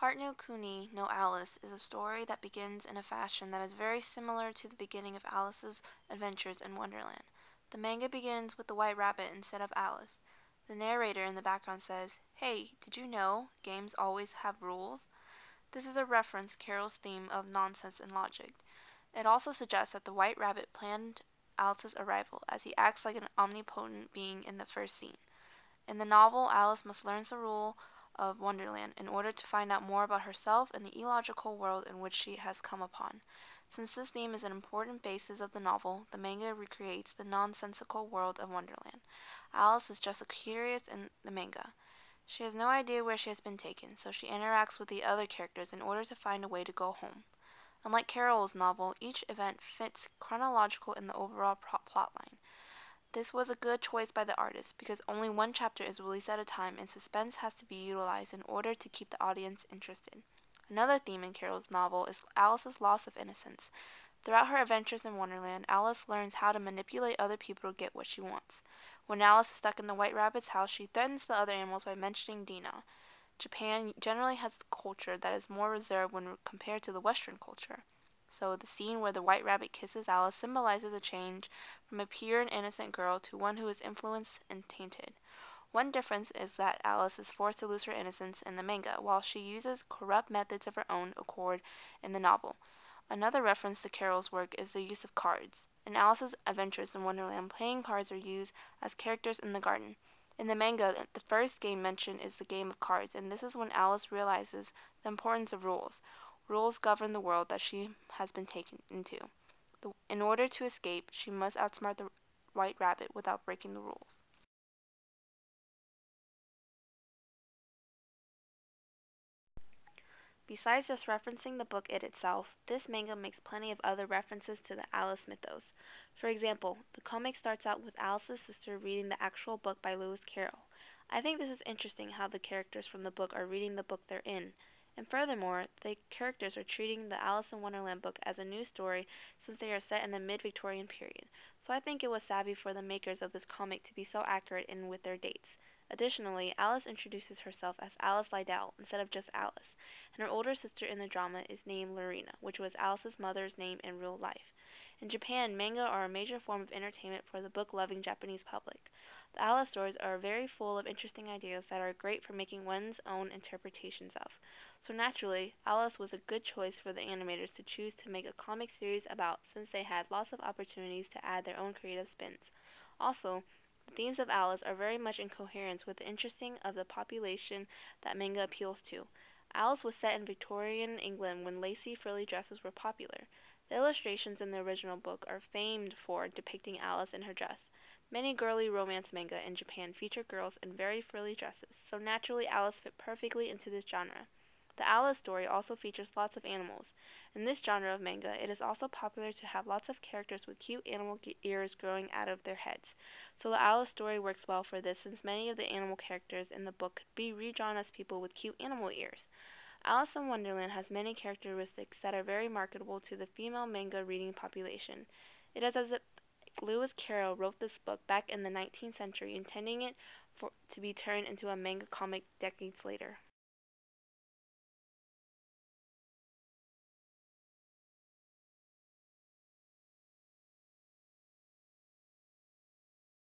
Heart no Kuni no Alice is a story that begins in a fashion that is very similar to the beginning of Alice's adventures in Wonderland. The manga begins with the White Rabbit instead of Alice. The narrator in the background says, "Hey, did you know games always have rules?" This is a reference Carol's theme of nonsense and logic. It also suggests that the White Rabbit planned Alice's arrival, as he acts like an omnipotent being in the first scene. In the novel, Alice must learn the rule of Wonderland in order to find out more about herself and the illogical world in which she has come upon. Since this theme is an important basis of the novel, the manga recreates the nonsensical world of Wonderland. Alice is just curious in the manga. She has no idea where she has been taken, so she interacts with the other characters in order to find a way to go home. Unlike Carol's novel, each event fits chronological in the overall plotline. This was a good choice by the artist because only one chapter is released at a time and suspense has to be utilized in order to keep the audience interested. Another theme in Carol's novel is Alice's loss of innocence. Throughout her adventures in Wonderland, Alice learns how to manipulate other people to get what she wants. When Alice is stuck in the White Rabbit's house, she threatens the other animals by mentioning Dina. Japan generally has a culture that is more reserved when compared to the Western culture. So the scene where the White Rabbit kisses Alice symbolizes a change from a pure and innocent girl to one who is influenced and tainted. One difference is that Alice is forced to lose her innocence in the manga, while she uses corrupt methods of her own accord in the novel. Another reference to Carol's work is the use of cards. In Alice's adventures in Wonderland, playing cards are used as characters in the garden. In the manga, the first game mentioned is the game of cards, and this is when Alice realizes the importance of rules. Rules govern the world that she has been taken into. In order to escape, she must outsmart the White Rabbit without breaking the rules. Besides just referencing the book itself, this manga makes plenty of other references to the Alice mythos. For example, the comic starts out with Alice's sister reading the actual book by Lewis Carroll. I think this is interesting how the characters from the book are reading the book they're in. And furthermore, the characters are treating the Alice in Wonderland book as a new story since they are set in the mid-Victorian period. So I think it was savvy for the makers of this comic to be so accurate in with their dates. Additionally, Alice introduces herself as Alice Liddell instead of just Alice, and her older sister in the drama is named Lorena, which was Alice's mother's name in real life. In Japan, manga are a major form of entertainment for the book-loving Japanese public. The Alice stories are very full of interesting ideas that are great for making one's own interpretations of. So naturally, Alice was a good choice for the animators to choose to make a comic series about since they had lots of opportunities to add their own creative spins. Also, the themes of Alice are very much in coherence with the interesting of the population that manga appeals to. Alice was set in Victorian England when lacy frilly dresses were popular. The illustrations in the original book are famed for depicting Alice in her dress. Many girly romance manga in Japan feature girls in very frilly dresses, so naturally Alice fit perfectly into this genre. The Alice story also features lots of animals. In this genre of manga, it is also popular to have lots of characters with cute animal ears growing out of their heads. So the Alice story works well for this since many of the animal characters in the book could be redrawn as people with cute animal ears. Alice in Wonderland has many characteristics that are very marketable to the female manga reading population. It is as if Lewis Carroll wrote this book back in the 19th century, intending it to be turned into a manga comic decades later.